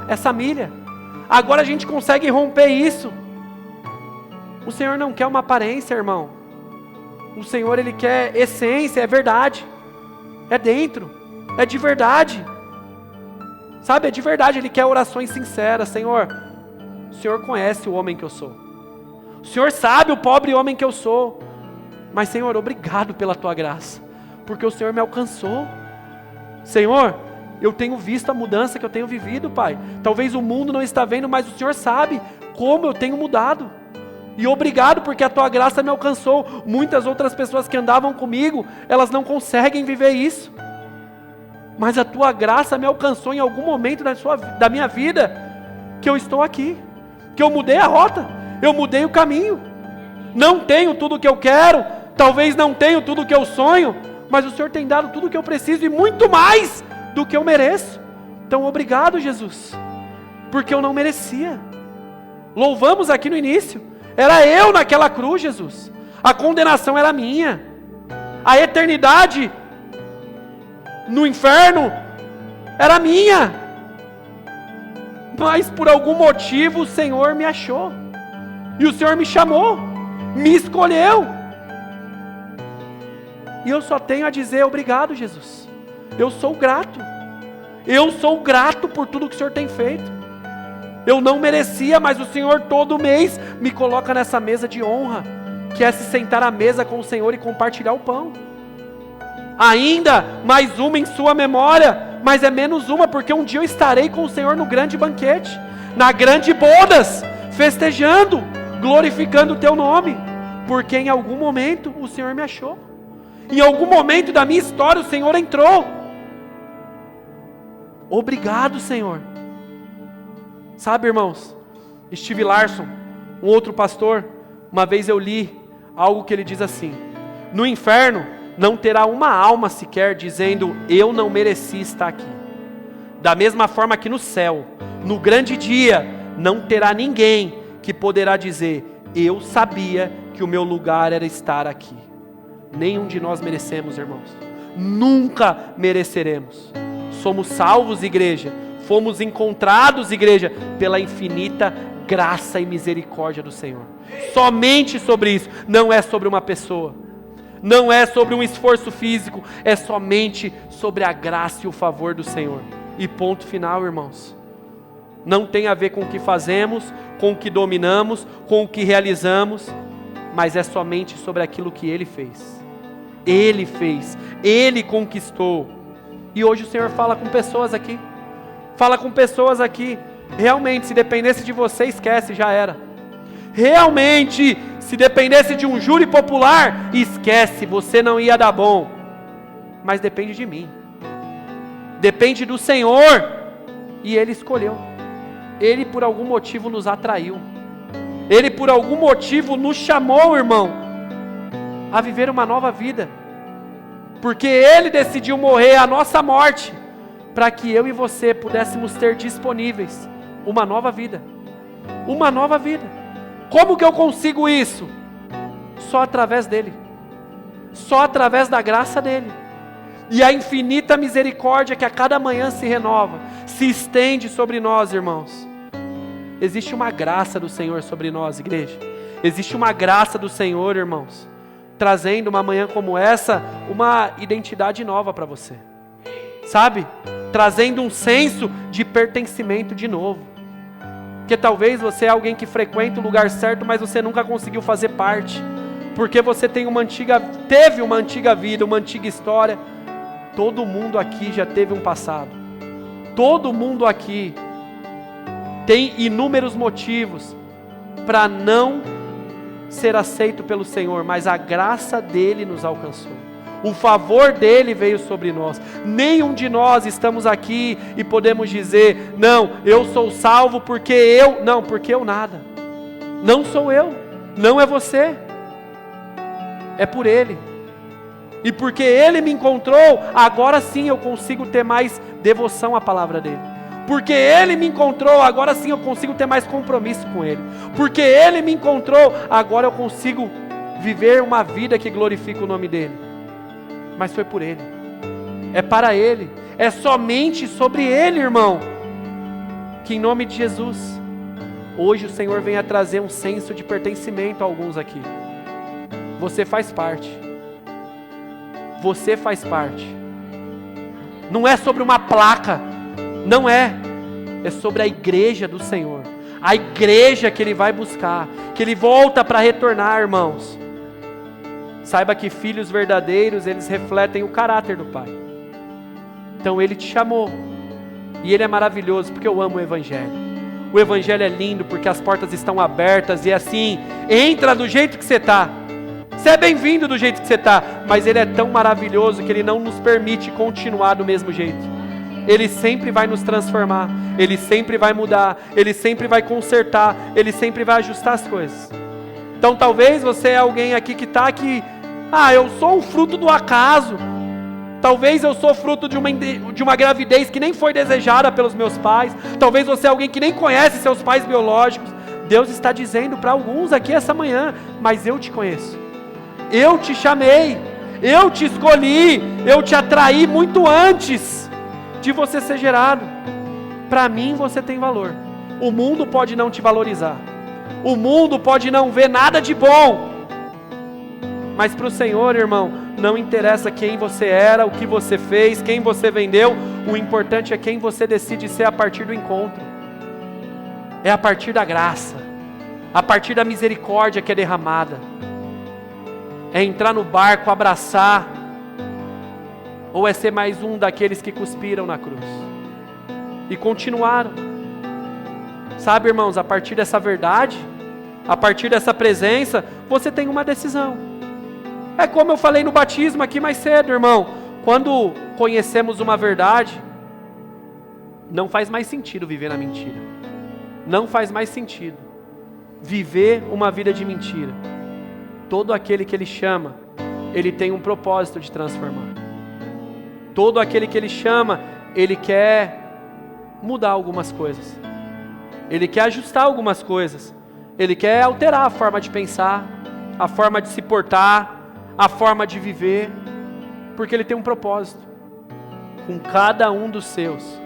[SPEAKER 1] essa milha. Agora a gente consegue romper isso. O Senhor não quer uma aparência, irmão. O Senhor, Ele quer essência, é verdade. É dentro, é de verdade. Sabe, é de verdade. Ele quer orações sinceras. Senhor, o Senhor conhece o homem que eu sou. O Senhor sabe o pobre homem que eu sou. Mas Senhor, obrigado pela Tua graça, porque o Senhor me alcançou. Senhor, eu tenho visto a mudança que eu tenho vivido, Pai. Talvez o mundo não está vendo, mas o Senhor sabe como eu tenho mudado. E obrigado porque a Tua graça me alcançou. Muitas outras pessoas que andavam comigo, elas não conseguem viver isso. Mas a Tua graça me alcançou em algum momento da minha vida, que eu estou aqui, que eu mudei a rota, eu mudei o caminho. Não tenho tudo o que eu quero, talvez não tenho tudo o que eu sonho, mas o Senhor tem dado tudo o que eu preciso e muito mais do que eu mereço. Então obrigado, Jesus, porque eu não merecia. Louvamos aqui no início, era eu naquela cruz, Jesus. A condenação era minha, a eternidade no inferno era minha, mas por algum motivo o Senhor me achou, e o Senhor me chamou, me escolheu, e eu só tenho a dizer obrigado, Jesus. Eu sou grato por tudo que o Senhor tem feito. Eu não merecia, mas o Senhor todo mês me coloca nessa mesa de honra, que é se sentar à mesa com o Senhor e compartilhar o pão. Ainda mais uma em sua memória, mas é menos uma, porque um dia eu estarei com o Senhor no grande banquete, na grande bodas, festejando, glorificando o Teu nome, porque em algum momento o Senhor me achou, em algum momento da minha história o Senhor entrou. Obrigado, Senhor. Sabe, irmãos, Steve Larson, um outro pastor, uma vez eu li algo que ele diz assim: no inferno não terá uma alma sequer dizendo eu não mereci estar aqui. Da mesma forma que no céu, no grande dia, não terá ninguém que poderá dizer eu sabia que o meu lugar era estar aqui. Nenhum de nós merecemos, irmãos. Nunca mereceremos. Somos salvos, igreja. Fomos encontrados, igreja, pela infinita graça e misericórdia do Senhor. Somente sobre isso. Não é sobre uma pessoa. Não é sobre um esforço físico. É somente sobre a graça e o favor do Senhor. E ponto final, irmãos. Não tem a ver com o que fazemos, com o que dominamos, com o que realizamos, mas é somente sobre aquilo que Ele fez. Ele fez, Ele conquistou. E hoje o Senhor fala com pessoas aqui. Fala com pessoas aqui. Realmente, se dependesse de você, esquece, já era. Realmente, se dependesse de um júri popular, esquece, você não ia dar bom. Mas depende de mim. Depende do Senhor. E Ele escolheu. Ele por algum motivo nos atraiu. Ele por algum motivo nos chamou, irmão, a viver uma nova vida. Porque Ele decidiu morrer a nossa morte, para que eu e você pudéssemos ter disponíveis uma nova vida. Uma nova vida. Como que eu consigo isso? Só através dEle. Só através da graça dEle. E a infinita misericórdia que a cada manhã se renova, se estende sobre nós, irmãos. Existe uma graça do Senhor sobre nós, igreja. Existe uma graça do Senhor, irmãos, trazendo uma manhã como essa, uma identidade nova para você. Sabe? Trazendo um senso de pertencimento de novo. Porque talvez você é alguém que frequenta o lugar certo, mas você nunca conseguiu fazer parte. Porque você teve uma antiga vida, uma antiga história. Todo mundo aqui já teve um passado. Todo mundo aqui tem inúmeros motivos para não ser aceito pelo Senhor, mas a graça dele nos alcançou. O favor dele veio sobre nós. Nenhum de nós estamos aqui e podemos dizer, não, eu sou salvo porque eu... Não, porque eu nada. Não sou eu, não é você. É por ele. E porque ele me encontrou, agora sim eu consigo ter mais devoção à palavra dele. Porque ele me encontrou, agora sim eu consigo ter mais compromisso com ele. Porque ele me encontrou, agora eu consigo viver uma vida que glorifica o nome dele. Mas foi por ele. É para ele. É somente sobre ele, irmão. Que em nome de Jesus, hoje o Senhor venha trazer um senso de pertencimento a alguns aqui. Você faz parte. Você faz parte. Não é sobre uma placa. Não é. É sobre a igreja do Senhor. A igreja que Ele vai buscar. Que Ele volta para retornar, irmãos. Saiba que filhos verdadeiros, eles refletem o caráter do Pai. Então Ele te chamou. E Ele é maravilhoso, porque eu amo o Evangelho. O Evangelho é lindo, porque as portas estão abertas. E assim, entra do jeito que você está. Você é bem-vindo do jeito que você está. Mas Ele é tão maravilhoso que Ele não nos permite continuar do mesmo jeito. Ele sempre vai nos transformar. Ele sempre vai mudar. Ele sempre vai consertar. Ele sempre vai ajustar as coisas. Então talvez você é alguém aqui que está aqui. Eu sou um fruto do acaso. Talvez eu sou fruto de uma gravidez que nem foi desejada pelos meus pais. Talvez você é alguém que nem conhece seus pais biológicos. Deus está dizendo para alguns aqui essa manhã, mas eu te conheço. Eu te chamei. Eu te escolhi. Eu te atraí muito antes de você ser gerado. Para mim você tem valor. O mundo pode não te valorizar. O mundo pode não ver nada de bom. Mas para o Senhor, irmão, não interessa quem você era, o que você fez, quem você vendeu. O importante é quem você decide ser a partir do encontro. É a partir da graça. A partir da misericórdia que é derramada. É entrar no barco, abraçar. Ou é ser mais um daqueles que cuspiram na cruz e continuaram. Sabe, irmãos, a partir dessa verdade, a partir dessa presença, você tem uma decisão. É como eu falei no batismo aqui mais cedo, irmão. Quando conhecemos uma verdade, não faz mais sentido viver na mentira. Não faz mais sentido viver uma vida de mentira. Todo aquele que Ele chama, Ele tem um propósito de transformar. Todo aquele que Ele chama, Ele quer mudar algumas coisas. Ele quer ajustar algumas coisas. Ele quer alterar a forma de pensar, a forma de se portar, a forma de viver, porque Ele tem um propósito com cada um dos seus.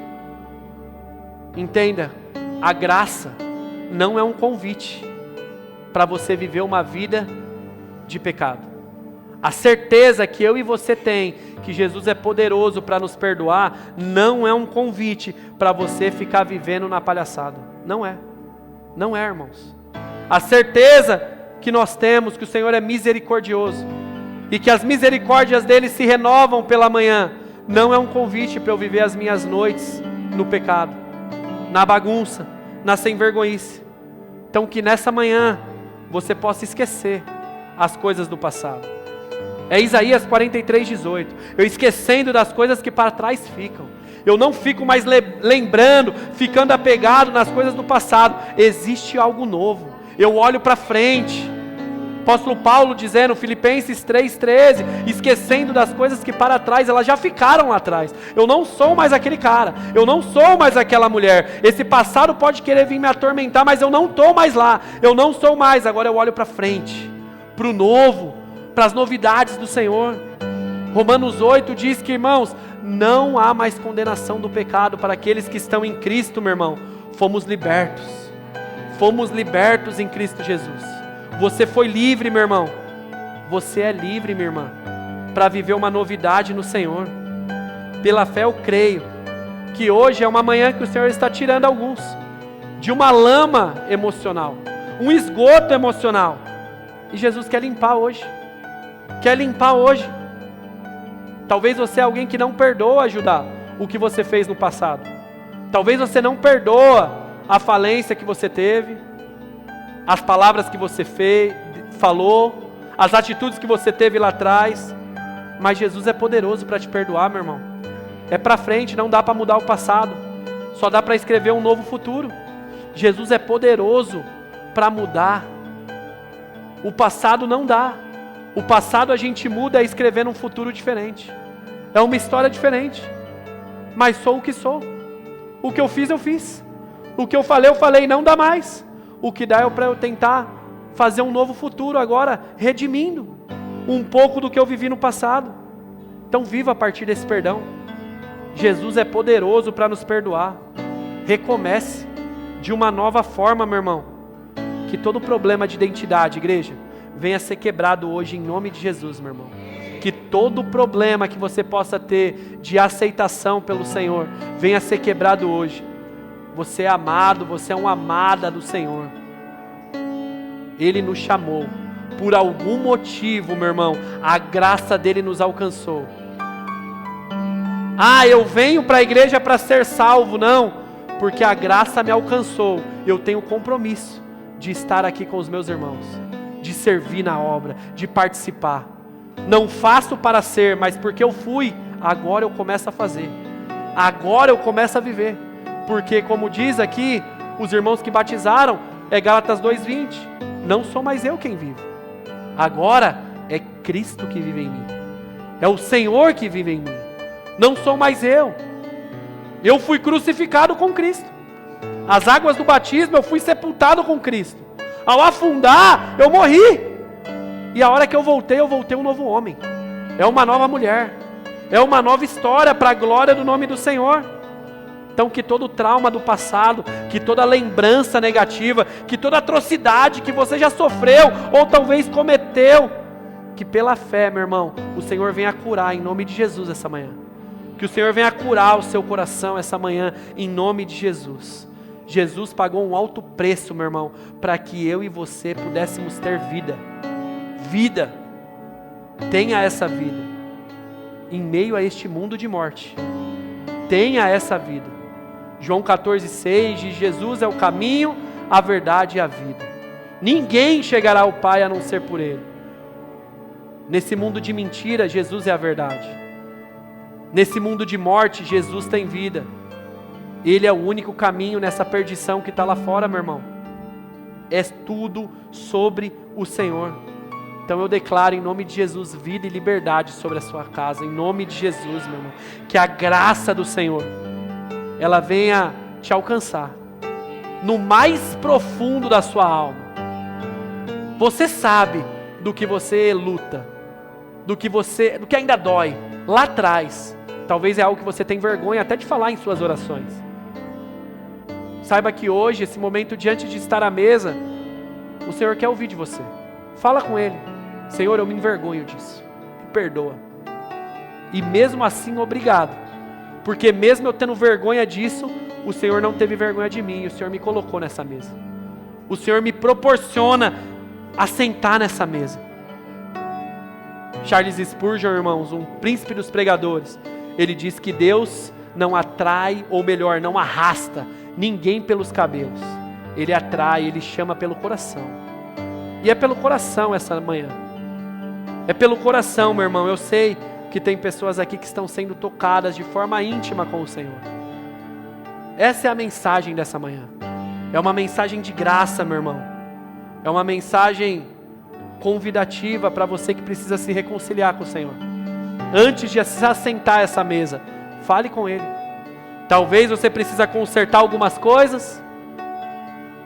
[SPEAKER 1] Entenda, a graça não é um convite para você viver uma vida de pecado. A certeza que eu e você tem que Jesus é poderoso para nos perdoar não é um convite para você ficar vivendo na palhaçada. Não é. Não é, irmãos. A certeza que nós temos que o Senhor é misericordioso e que as misericórdias dele se renovam pela manhã não é um convite para eu viver as minhas noites no pecado, na bagunça, na sem-vergonhice. Então que nessa manhã você possa esquecer as coisas do passado. É Isaías 43:18. Eu esquecendo das coisas que para trás ficam. Eu não fico mais lembrando, ficando apegado nas coisas do passado. Existe algo novo. Eu olho para frente. Apóstolo Paulo dizendo, Filipenses 3:13, esquecendo das coisas que para trás, elas já ficaram lá atrás. Eu não sou mais aquele cara. Eu não sou mais aquela mulher. Esse passado pode querer vir me atormentar, mas eu não estou mais lá. Eu não sou mais. Agora eu olho para frente, para o novo, para as novidades do Senhor. Romanos 8 diz que, irmãos, não há mais condenação do pecado para aqueles que estão em Cristo, meu irmão. Fomos libertos. Fomos libertos em Cristo Jesus. Você foi livre, meu irmão. Você é livre, minha irmã, para viver uma novidade no Senhor. Pela fé eu creio que hoje é uma manhã que o Senhor está tirando alguns de uma lama emocional, um esgoto emocional. E Jesus quer limpar hoje. Quer limpar hoje. Talvez você é alguém que não perdoa, Judá, o que você fez no passado. Talvez você não perdoa a falência que você teve, as palavras que você falou, as atitudes que você teve lá atrás, mas Jesus é poderoso para te perdoar, meu irmão. É para frente, não dá para mudar o passado, só dá para escrever um novo futuro. Jesus é poderoso para mudar. O passado não dá. O passado a gente muda escrevendo um futuro diferente. É uma história diferente. Mas sou o que sou. O que eu fiz, eu fiz. O que eu falei, não dá mais. O que dá é para eu tentar fazer um novo futuro agora, redimindo um pouco do que eu vivi no passado. Então viva a partir desse perdão. Jesus é poderoso para nos perdoar. Recomece de uma nova forma, meu irmão. Que todo problema de identidade, igreja, venha ser quebrado hoje em nome de Jesus, meu irmão. Que todo problema que você possa ter de aceitação pelo Senhor, venha ser quebrado hoje. Você é amado, você é uma amada do Senhor. Ele nos chamou. Por algum motivo, meu irmão, a graça dele nos alcançou. Ah, eu venho para a igreja para ser salvo. Não, porque a graça me alcançou. Eu tenho compromisso de estar aqui com os meus irmãos, de servir na obra, de participar. Não faço para ser, mas porque eu fui, agora eu começo a fazer. Agora eu começo a viver. Porque como diz aqui, os irmãos que batizaram, é Gálatas 2:20. Não sou mais eu quem vive. Agora é Cristo que vive em mim. É o Senhor que vive em mim. Não sou mais eu. Eu fui crucificado com Cristo. As águas do batismo eu fui sepultado com Cristo. Ao afundar, eu morri. E a hora que eu voltei um novo homem. É uma nova mulher. É uma nova história para a glória do nome do Senhor. Então que todo trauma do passado, que toda lembrança negativa, que toda atrocidade que você já sofreu ou talvez cometeu, que pela fé, meu irmão, o Senhor venha curar em nome de Jesus essa manhã. Que o Senhor venha curar o seu coração essa manhã em nome de Jesus. Jesus pagou um alto preço, meu irmão, para que eu e você pudéssemos ter vida. Vida. Tenha essa vida. Em meio a este mundo de morte. Tenha essa vida. João 14,6 diz: Jesus é o caminho, a verdade e a vida. Ninguém chegará ao Pai a não ser por Ele. Nesse mundo de mentira, Jesus é a verdade. Nesse mundo de morte, Jesus tem vida. Ele é o único caminho nessa perdição que está lá fora, meu irmão. É tudo sobre o Senhor. Então eu declaro em nome de Jesus vida e liberdade sobre a sua casa. Em nome de Jesus, meu irmão. Que a graça do Senhor, ela venha te alcançar. No mais profundo da sua alma. Você sabe do que você luta. Do que ainda dói. Lá atrás. Talvez é algo que você tem vergonha até de falar em suas orações. Saiba que hoje, esse momento diante de estar à mesa, o Senhor quer ouvir de você. Fala com Ele. Senhor, eu me envergonho disso. Me perdoa. E mesmo assim, obrigado. Porque mesmo eu tendo vergonha disso, o Senhor não teve vergonha de mim. E o Senhor me colocou nessa mesa. O Senhor me proporciona a sentar nessa mesa. Charles Spurgeon, irmãos, um príncipe dos pregadores, ele diz que Deus não atrai, ou melhor, não arrasta ninguém pelos cabelos. Ele atrai, Ele chama pelo coração. E é pelo coração essa manhã. É pelo coração, meu irmão. Eu sei que tem pessoas aqui que estão sendo tocadas de forma íntima com o Senhor. Essa é a mensagem dessa manhã. É uma mensagem de graça, meu irmão. É uma mensagem convidativa para você que precisa se reconciliar com o Senhor. Antes de se assentar a essa mesa, fale com Ele. Talvez você precisa consertar algumas coisas.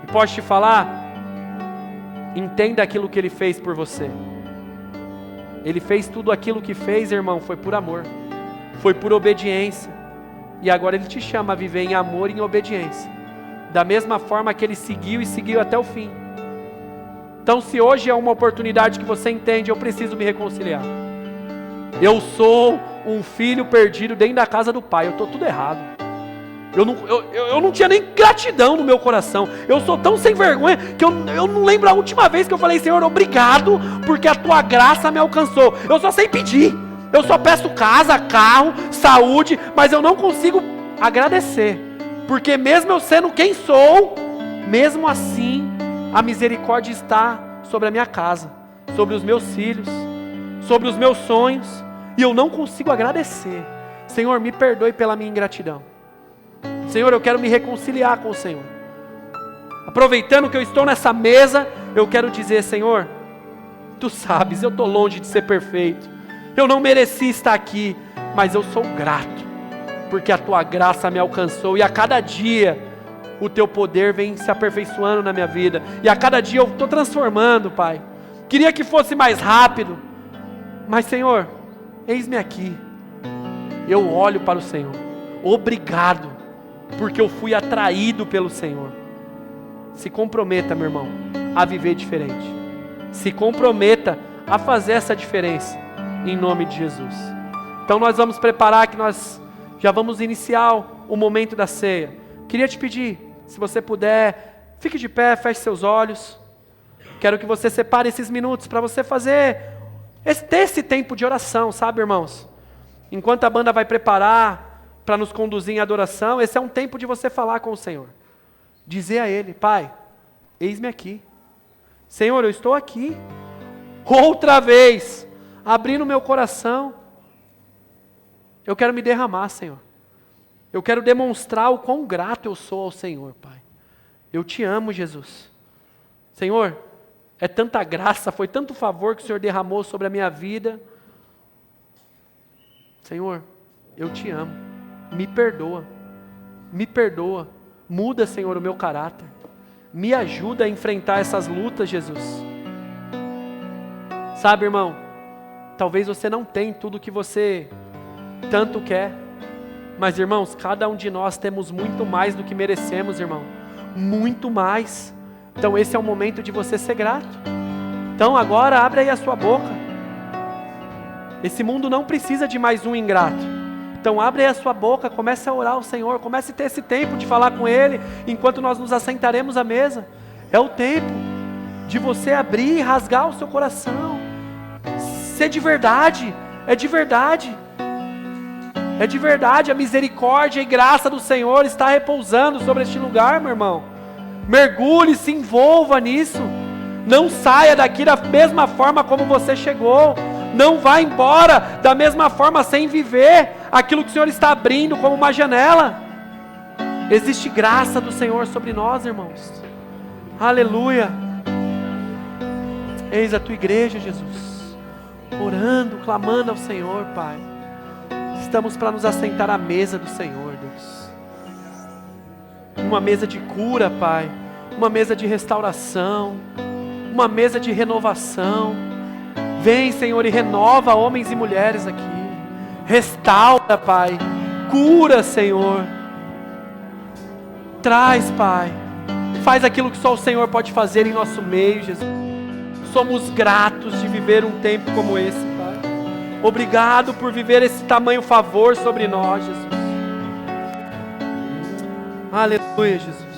[SPEAKER 1] E posso te falar, entenda aquilo que Ele fez por você. Ele fez tudo aquilo que fez, irmão, foi por amor. Foi por obediência. E agora Ele te chama a viver em amor e em obediência. Da mesma forma que Ele seguiu e seguiu até o fim. Então se hoje é uma oportunidade que você entende, eu preciso me reconciliar. Eu sou um filho perdido dentro da casa do Pai. Eu estou tudo errado. Eu não tinha nem gratidão no meu coração. Eu sou tão sem vergonha que eu não lembro a última vez que eu falei: Senhor, obrigado, porque a Tua graça me alcançou. Eu só sei pedir. Eu só peço casa, carro, saúde, mas eu não consigo agradecer. Porque mesmo eu sendo quem sou, mesmo assim, a misericórdia está sobre a minha casa. sobre os meus filhos, sobre os meus sonhos, e eu não consigo agradecer. Senhor, me perdoe pela minha ingratidão. Senhor, eu quero me reconciliar com o Senhor. Aproveitando que eu estou nessa mesa, eu quero dizer, Senhor, Tu sabes, eu estou longe de ser perfeito, eu não mereci estar aqui, mas eu sou grato, porque a Tua graça me alcançou, e a cada dia o Teu poder vem se aperfeiçoando na minha vida, e a cada dia eu estou transformando, Pai. Queria que fosse mais rápido, mas Senhor, eis-me aqui. Eu olho para o Senhor. Obrigado, porque eu fui atraído pelo Senhor. Se comprometa, meu irmão, a viver diferente. Se comprometa a fazer essa diferença, em nome de Jesus. Então nós vamos preparar, que nós já vamos iniciar o momento da ceia. Queria te pedir, se você puder, fique de pé, feche seus olhos. Quero que você separe esses minutos para você ter esse tempo de oração, sabe, irmãos? Enquanto a banda vai preparar para nos conduzir em adoração, esse é um tempo de você falar com o Senhor. Dizer a Ele, Pai, eis-me aqui. Senhor, eu estou aqui. Outra vez, abrindo meu coração. Eu quero me derramar, Senhor. Eu quero demonstrar o quão grato eu sou ao Senhor, Pai. Eu te amo, Jesus. Senhor, é tanta graça, foi tanto favor que o Senhor derramou sobre a minha vida. Senhor, eu te amo, me perdoa, muda, Senhor, o meu caráter, me ajuda a enfrentar essas lutas, Jesus. Sabe, irmão, talvez você não tenha tudo o que você tanto quer, mas, irmãos, cada um de nós temos muito mais do que merecemos, irmão, muito mais. Então esse é o momento de você ser grato. Então agora abre aí a sua boca. Esse mundo não precisa de mais um ingrato. Então abre aí a sua boca, comece a orar ao Senhor, comece a ter esse tempo de falar com Ele, enquanto nós nos assentaremos à mesa. É o tempo de você abrir e rasgar o seu coração. Ser de verdade, é de verdade. É de verdade, a misericórdia e graça do Senhor está repousando sobre este lugar, meu irmão. Mergulhe, se envolva nisso. Não saia daqui da mesma forma como você chegou. Não vá embora da mesma forma sem viver aquilo que o Senhor está abrindo como uma janela. Existe graça do Senhor sobre nós, irmãos. Aleluia. Eis a tua igreja, Jesus, orando, clamando ao Senhor, Pai. Estamos para nos assentar à mesa do Senhor, Deus. Uma mesa de cura, Pai. Uma mesa de restauração. Uma mesa de renovação. Vem, Senhor, e renova homens e mulheres aqui. Restaura, Pai. Cura, Senhor. Traz, Pai. Faz aquilo que só o Senhor pode fazer em nosso meio, Jesus. Somos gratos de viver um tempo como esse, Pai. Obrigado por viver esse tamanho favor sobre nós, Jesus. Aleluia, Jesus.